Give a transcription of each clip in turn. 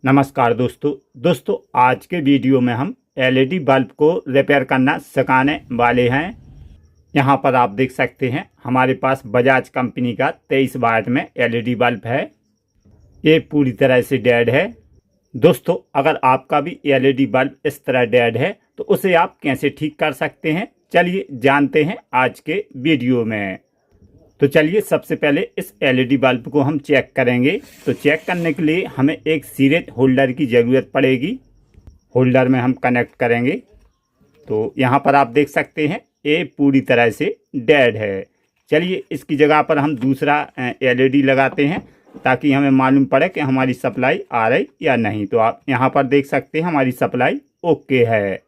नमस्कार दोस्तों आज के वीडियो में हम एलईडी बल्ब को रिपेयर करना सिखाने वाले हैं। यहाँ पर आप देख सकते हैं हमारे पास बजाज कंपनी का 23 वाट में एलईडी बल्ब है। ये पूरी तरह से डेड है। दोस्तों अगर आपका भी एलईडी बल्ब इस तरह डेड है तो उसे आप कैसे ठीक कर सकते हैं, चलिए जानते हैं आज के वीडियो में। तो चलिए सबसे पहले इस एलईडी बल्ब को हम चेक करेंगे। तो चेक करने के लिए हमें एक सीरीज होल्डर की ज़रूरत पड़ेगी। होल्डर में हम कनेक्ट करेंगे। तो यहाँ पर आप देख सकते हैं ये पूरी तरह से डेड है। चलिए इसकी जगह पर हम दूसरा एलईडी लगाते हैं ताकि हमें मालूम पड़े कि हमारी सप्लाई आ रही या नहीं। तो आप यहाँ पर देख सकते हैं हमारी सप्लाई ओके है।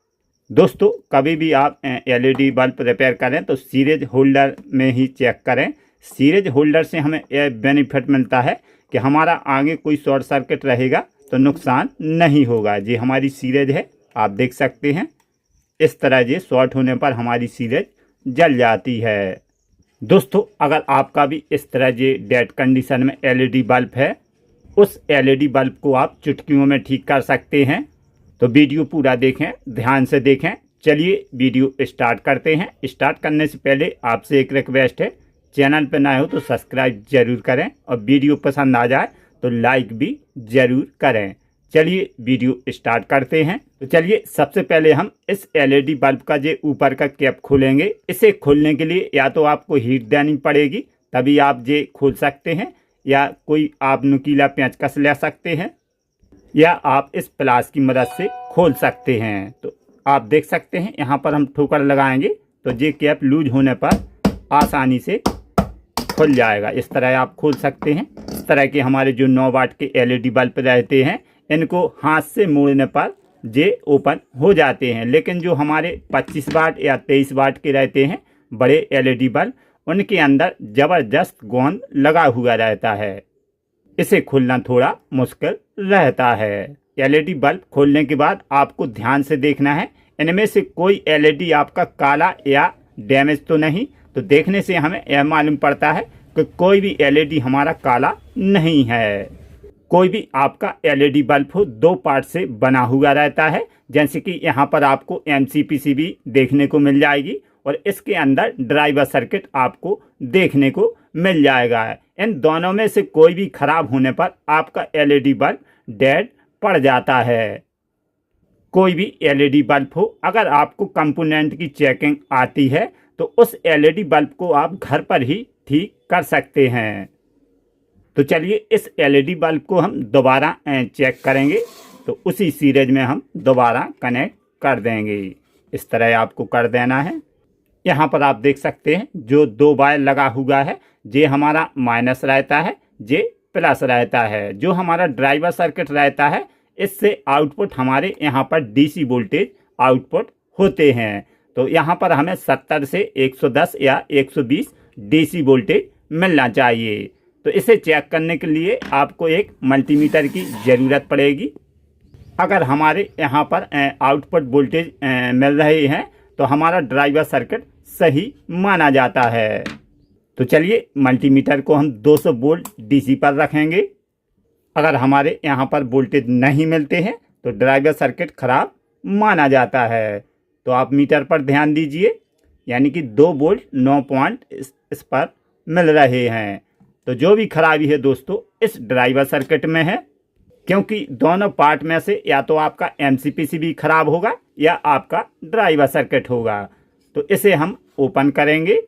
दोस्तों कभी भी आप एलईडी बल्ब रिपेयर करें तो सीरीज होल्डर में ही चेक करें। सीरीज होल्डर से हमें यह बेनिफिट मिलता है कि हमारा आगे कोई शॉर्ट सर्किट रहेगा तो नुकसान नहीं होगा। ये हमारी सीरीज है, आप देख सकते हैं इस तरह ये शॉर्ट होने पर हमारी सीरीज जल जाती है। दोस्तों अगर आपका भी इस तरह ये डेड कंडीशन में एलईडी बल्ब है, उस एलईडी बल्ब को आप चुटकियों में ठीक कर सकते हैं। तो वीडियो पूरा देखें, ध्यान से देखें। चलिए वीडियो स्टार्ट करते हैं। स्टार्ट करने से पहले आपसे एक रिक्वेस्ट है, चैनल पर नए हो तो सब्सक्राइब जरूर करें और वीडियो पसंद आ जाए तो लाइक भी जरूर करें। चलिए वीडियो स्टार्ट करते हैं। तो चलिए सबसे पहले हम इस एलईडी बल्ब का जो ऊपर का कैप खोलेंगे। इसे खोलने के लिए या तो आपको हीट देनी पड़ेगी तभी आप ये खोल सकते हैं, या कोई आप नुकीला पेंचकस ले सकते हैं, या आप इस प्लास की मदद से खोल सकते हैं। तो आप देख सकते हैं यहाँ पर हम ठोकर लगाएंगे तो ये कैप लूज होने पर आसानी से खुल जाएगा। इस तरह आप खोल सकते हैं। इस तरह के हमारे जो 9 वाट के एलईडी बल्ब रहते हैं इनको हाथ से मोड़ने पर ये ओपन हो जाते हैं, लेकिन जो हमारे 25 वाट या 23 वाट के रहते हैं बड़े एलईडी बल्ब, उनके अंदर ज़बरदस्त गोंद लगा हुआ रहता है। इसे खोलना थोड़ा मुश्किल रहता है। एलईडी बल्ब खोलने के बाद आपको ध्यान से देखना है इनमें से कोई एलईडी आपका काला या डैमेज तो नहीं। तो देखने से हमें यह मालूम पड़ता है कि कोई भी एलईडी हमारा काला नहीं है। कोई भी आपका एलईडी बल्ब हो 2 पार्ट से बना हुआ रहता है, जैसे कि यहाँ पर आपको एमसीपीसीबी देखने को मिल जाएगी और इसके अंदर ड्राइवर सर्किट आपको देखने को मिल जाएगा। इन दोनों में से कोई भी खराब होने पर आपका एलईडी बल्ब डेड पड़ जाता है। कोई भी एलईडी बल्ब हो, अगर आपको कंपोनेंट की चेकिंग आती है तो उस एलईडी बल्ब को आप घर पर ही ठीक कर सकते हैं। तो चलिए इस एलईडी बल्ब को हम दोबारा चेक करेंगे। तो उसी सीरीज में हम दोबारा कनेक्ट कर देंगे। इस तरह आपको कर देना है। यहाँ पर आप देख सकते हैं जो 2 वायर लगा हुआ है ये हमारा माइनस रहता है, ये प्लस रहता है। जो हमारा ड्राइवर सर्किट रहता है इससे आउटपुट हमारे यहाँ पर डीसी वोल्टेज आउटपुट होते हैं। तो यहाँ पर हमें 70 से 110 या 120 डीसी वोल्टेज मिलना चाहिए। तो इसे चेक करने के लिए आपको एक मल्टीमीटर की ज़रूरत पड़ेगी। अगर हमारे यहाँ पर आउटपुट वोल्टेज मिल रहे हैं तो हमारा ड्राइवर सर्किट सही माना जाता है। तो चलिए मल्टीमीटर को हम 200 वोल्ट डीसी पर रखेंगे। अगर हमारे यहाँ पर वोल्टेज नहीं मिलते हैं तो ड्राइवर सर्किट खराब माना जाता है। तो आप मीटर पर ध्यान दीजिए, यानी कि 2 वोल्ट 9 पॉइंट इस पर मिल रहे हैं। तो जो भी खराबी है दोस्तों इस ड्राइवर सर्किट में है, क्योंकि दोनों पार्ट में से या तो आपका एमसीपीसीबी खराब होगा या आपका ड्राइवर सर्किट होगा। तो इसे हम ओपन करेंगे।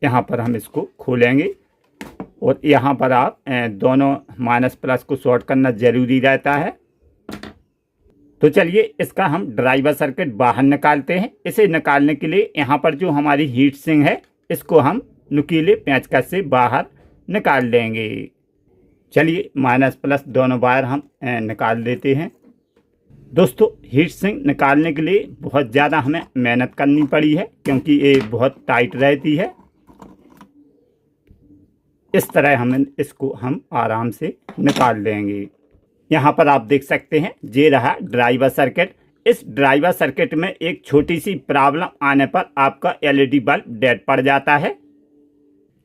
यहाँ पर हम इसको खोलेंगे और यहाँ पर आप दोनों माइनस प्लस को शॉर्ट करना ज़रूरी रहता है। तो चलिए इसका हम ड्राइवर सर्किट बाहर निकालते हैं। इसे निकालने के लिए यहाँ पर जो हमारी हीट सिंक है इसको हम नुकीले पेंचकस से बाहर निकाल देंगे। चलिए माइनस प्लस दोनों वायर हम निकाल देते हैं। दोस्तों हीट सिंक निकालने के लिए बहुत ज़्यादा हमें मेहनत करनी पड़ी है, क्योंकि ये बहुत टाइट रहती है। इस तरह इसको हम आराम से निकाल देंगे। यहाँ पर आप देख सकते हैं ये रहा ड्राइवर सर्किट। इस ड्राइवर सर्किट में एक छोटी सी प्रॉब्लम आने पर आपका एलईडी बल्ब डेड पड़ जाता है।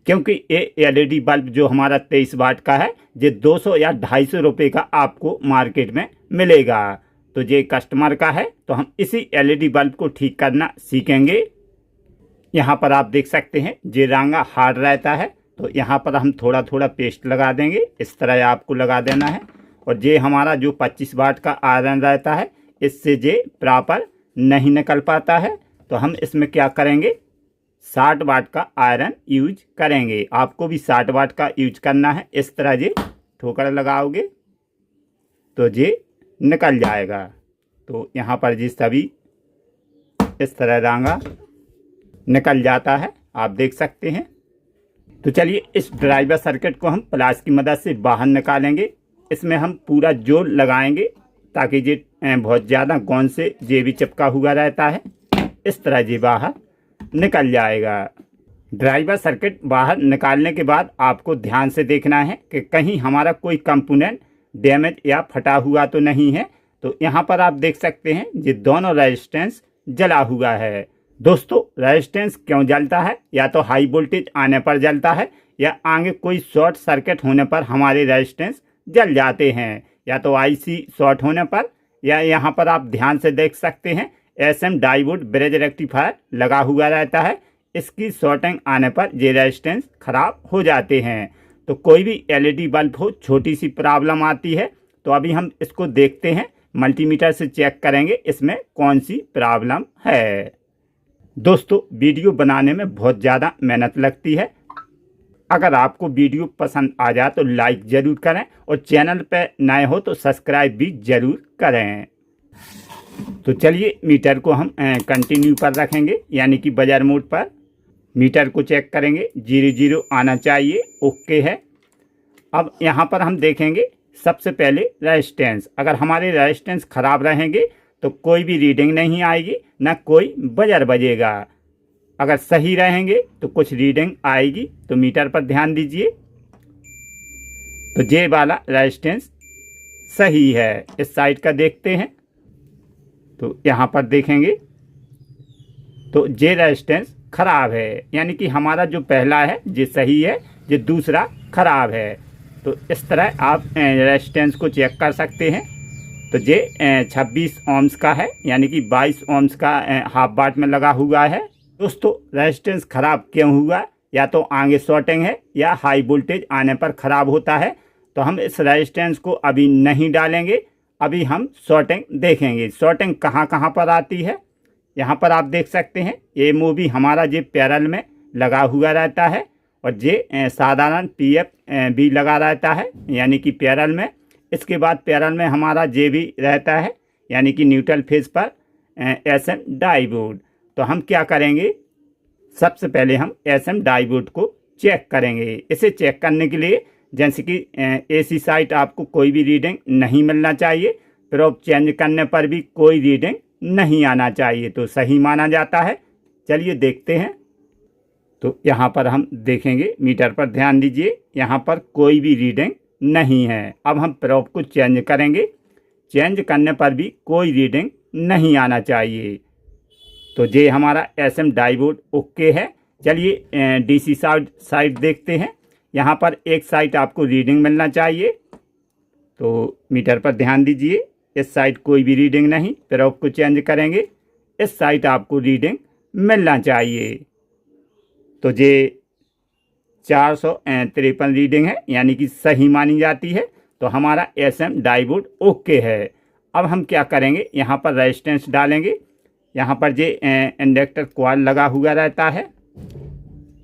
क्योंकि ये एलईडी बल्ब जो हमारा 23 वाट का है ये 200 या 250 रुपये का आपको मार्केट में मिलेगा। तो ये कस्टमर का है, तो हम इसी एलईडी बल्ब को ठीक करना सीखेंगे। यहाँ पर आप देख सकते हैं ये रांगा हार्ड रहता है, तो यहाँ पर हम थोड़ा थोड़ा पेस्ट लगा देंगे, इस तरह आपको लगा देना है। और ये हमारा जो 25 वाट का आयरन रहता है इससे ये प्रॉपर नहीं निकल पाता है, तो हम इसमें क्या करेंगे 60 वाट का आयरन यूज करेंगे। आपको भी 60 वाट का यूज करना है। इस तरह ये ठोकर लगाओगे तो ये निकल जाएगा। तो यहाँ पर जी सभी इस तरह रांगा निकल जाता है, आप देख सकते हैं। तो चलिए इस ड्राइवर सर्किट को हम प्लास की मदद से बाहर निकालेंगे। इसमें हम पूरा जोर लगाएंगे ताकि ये बहुत ज़्यादा गोंद से ये भी चिपका हुआ रहता है, इस तरह ये बाहर निकल जाएगा। ड्राइवर सर्किट बाहर निकालने के बाद आपको ध्यान से देखना है कि कहीं हमारा कोई कंपोनेंट डैमेज या फटा हुआ तो नहीं है। तो यहाँ पर आप देख सकते हैं ये दोनों रेजिस्टेंस जला हुआ है। दोस्तों रेजिस्टेंस क्यों जलता है, या तो हाई वोल्टेज आने पर जलता है या आगे कोई शॉर्ट सर्किट होने पर हमारे रेजिस्टेंस जल जाते हैं, या तो आईसी शॉर्ट होने पर, या यहाँ पर आप ध्यान से देख सकते हैं एसएम डायोड ब्रिज रेक्टिफायर लगा हुआ रहता है, इसकी शॉर्टिंग आने पर ये रेजिस्टेंस खराब हो जाते हैं। तो कोई भी एलईडी बल्ब हो छोटी सी प्रॉब्लम आती है तो अभी हम इसको देखते हैं, मल्टीमीटर से चेक करेंगे इसमें कौन सी प्रॉब्लम है। दोस्तों वीडियो बनाने में बहुत ज़्यादा मेहनत लगती है, अगर आपको वीडियो पसंद आ जाए तो लाइक ज़रूर करें और चैनल पर नए हो तो सब्सक्राइब भी ज़रूर करें। तो चलिए मीटर को हम कंटिन्यू पर रखेंगे, यानी कि बाजार मोड पर मीटर को चेक करेंगे, 00 आना चाहिए, ओके है। अब यहाँ पर हम देखेंगे सबसे पहले रेजिस्टेंस। अगर हमारे रेजिस्टेंस ख़राब रहेंगे तो कोई भी रीडिंग नहीं आएगी, ना कोई बजर बजेगा। अगर सही रहेंगे तो कुछ रीडिंग आएगी, तो मीटर पर ध्यान दीजिए। तो ये वाला रेजिस्टेंस सही है। इस साइड का देखते हैं, तो यहाँ पर देखेंगे तो ये रेजिस्टेंस खराब है, यानी कि हमारा जो पहला है ये सही है, ये दूसरा खराब है। तो इस तरह आप रेजिस्टेंस को चेक कर सकते हैं। तो ये 26 ओम्स का है, यानी कि 22 ओम्स का हाफ वाट में लगा हुआ है। दोस्तों रेजिस्टेंस खराब क्यों हुआ, या तो आगे शॉर्टिंग है या हाई वोल्टेज आने पर ख़राब होता है। तो हम इस रेजिस्टेंस को अभी नहीं डालेंगे, अभी हम शॉर्टिंग देखेंगे। शॉर्टिंग कहाँ कहाँ पर आती है, यहाँ पर आप देख सकते हैं ये मूवी हमारा ये पैरेलल में लगा हुआ रहता है, और ये साधारण पीएफ भी लगा रहता है, यानी कि पैरेलल में। इसके बाद पैरेलल में हमारा जे भी रहता है, यानी कि न्यूट्रल फेज पर एसएम डायोड। तो हम क्या करेंगे, सबसे पहले हम एसएम डायोड को चेक करेंगे। इसे चेक करने के लिए जैसे कि एसी साइट आपको कोई भी रीडिंग नहीं मिलना चाहिए, प्रोब चेंज करने पर भी कोई रीडिंग नहीं आना चाहिए, तो सही माना जाता है। चलिए देखते हैं। तो यहाँ पर हम देखेंगे, मीटर पर ध्यान दीजिए, यहाँ पर कोई भी रीडिंग नहीं है। अब हम प्रोब को चेंज करेंगे, चेंज करने पर भी कोई रीडिंग नहीं आना चाहिए। तो ये हमारा एसएम डायोड ओके है। चलिए डीसी साइड देखते हैं। यहाँ पर एक साइड आपको रीडिंग मिलना चाहिए, तो मीटर पर ध्यान दीजिए, इस साइड कोई भी रीडिंग नहीं। प्रोब को चेंज करेंगे, इस साइड आपको रीडिंग मिलना चाहिए। तो ये 453 रीडिंग है, यानी कि सही मानी जाती है। तो हमारा एसएम डायोड ओके है। अब हम क्या करेंगे, यहाँ पर रेजिस्टेंस डालेंगे। यहाँ पर ये इंडक्टर कॉइल लगा हुआ रहता है,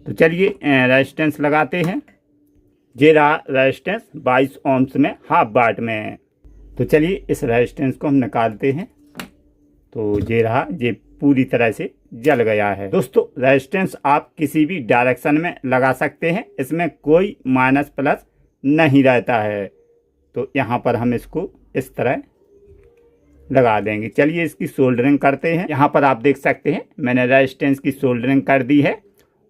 तो चलिए रेजिस्टेंस लगाते हैं। ये रहा रेजिस्टेंस 22 ओम्स में हाफ वाट में। तो चलिए इस रेजिस्टेंस को हम निकालते हैं। तो ये रहा, ये पूरी तरह से जल गया है। दोस्तों रेजिस्टेंस आप किसी भी डायरेक्शन में लगा सकते हैं, इसमें कोई माइनस प्लस नहीं रहता है। तो यहाँ पर हम इसको इस तरह लगा देंगे। चलिए इसकी सोल्डरिंग करते हैं। यहाँ पर आप देख सकते हैं मैंने रेजिस्टेंस की सोल्डरिंग कर दी है,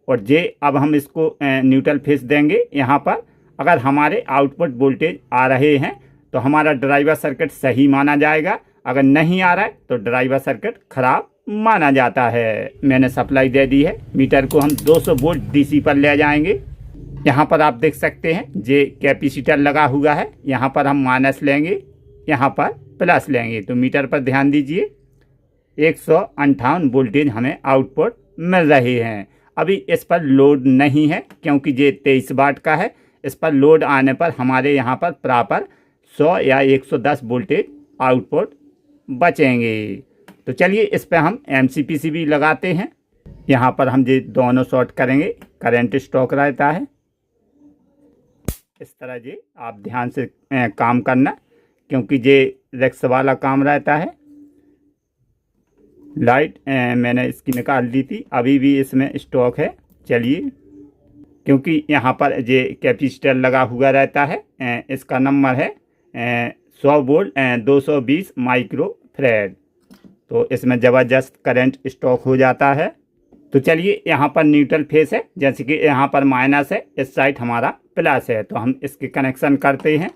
और ये अब हम इसको न्यूट्रल फेस देंगे। यहाँ पर अगर हमारे आउटपुट वोल्टेज आ रहे हैं तो हमारा ड्राइवर सर्किट सही माना जाएगा, अगर नहीं आ रहा है तो ड्राइवर सर्किट खराब माना जाता है। मैंने सप्लाई दे दी है। मीटर को हम 200 वोल्ट डीसी पर ले जाएंगे। यहाँ पर आप देख सकते हैं जे कैपेसिटर लगा हुआ है, यहाँ पर हम माइनस लेंगे, यहाँ पर प्लस लेंगे। तो मीटर पर ध्यान दीजिए 158 वोल्टेज हमें आउटपुट मिल रहे हैं। अभी इस पर लोड नहीं है क्योंकि ये 23 वाट का है। इस पर लोड आने पर हमारे यहाँ पर प्रॉपर 100 या 110 वोल्टेज आउटपुट बचेंगे। तो चलिए इस पर हम MCPC भी लगाते हैं। यहाँ पर हम ये दोनों शॉर्ट करेंगे, करंट स्टॉक रहता है। इस तरह ये आप ध्यान से काम करना क्योंकि ये रिक्स वाला काम रहता है। लाइट मैंने इसकी निकाल दी थी, अभी भी इसमें स्टॉक है। चलिए क्योंकि यहाँ पर ये कैपेसिटर लगा हुआ रहता है, इसका नंबर है 100 वोल्ट 220 माइक्रो फैराड। तो इसमें ज़बरदस्त करंट स्टॉक हो जाता है। तो चलिए यहाँ पर न्यूट्रल फेस है, जैसे कि यहाँ पर माइनस है, इस साइड हमारा प्लस है। तो हम इसके कनेक्शन करते हैं।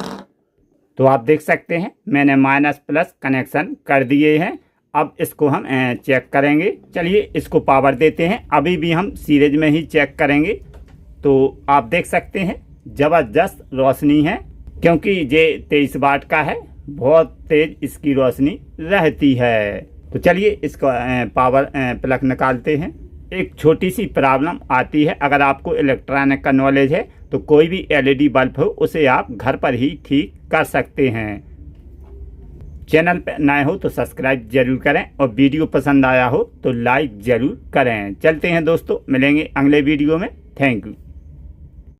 तो आप देख सकते हैं मैंने माइनस प्लस कनेक्शन कर दिए हैं। अब इसको हम चेक करेंगे। चलिए इसको पावर देते हैं, अभी भी हम सीरीज में ही चेक करेंगे। तो आप देख सकते हैं ज़बरदस्त रोशनी है क्योंकि ये 23 वाट का है, बहुत तेज इसकी रोशनी रहती है। तो चलिए इसका पावर प्लग निकालते हैं। एक छोटी सी प्रॉब्लम आती है, अगर आपको इलेक्ट्रॉनिक का नॉलेज है तो कोई भी LED बल्ब हो उसे आप घर पर ही ठीक कर सकते हैं। चैनल पर नए हो तो सब्सक्राइब जरूर करें और वीडियो पसंद आया हो तो लाइक ज़रूर करें। चलते हैं दोस्तों, मिलेंगे अगले वीडियो में। Thank you.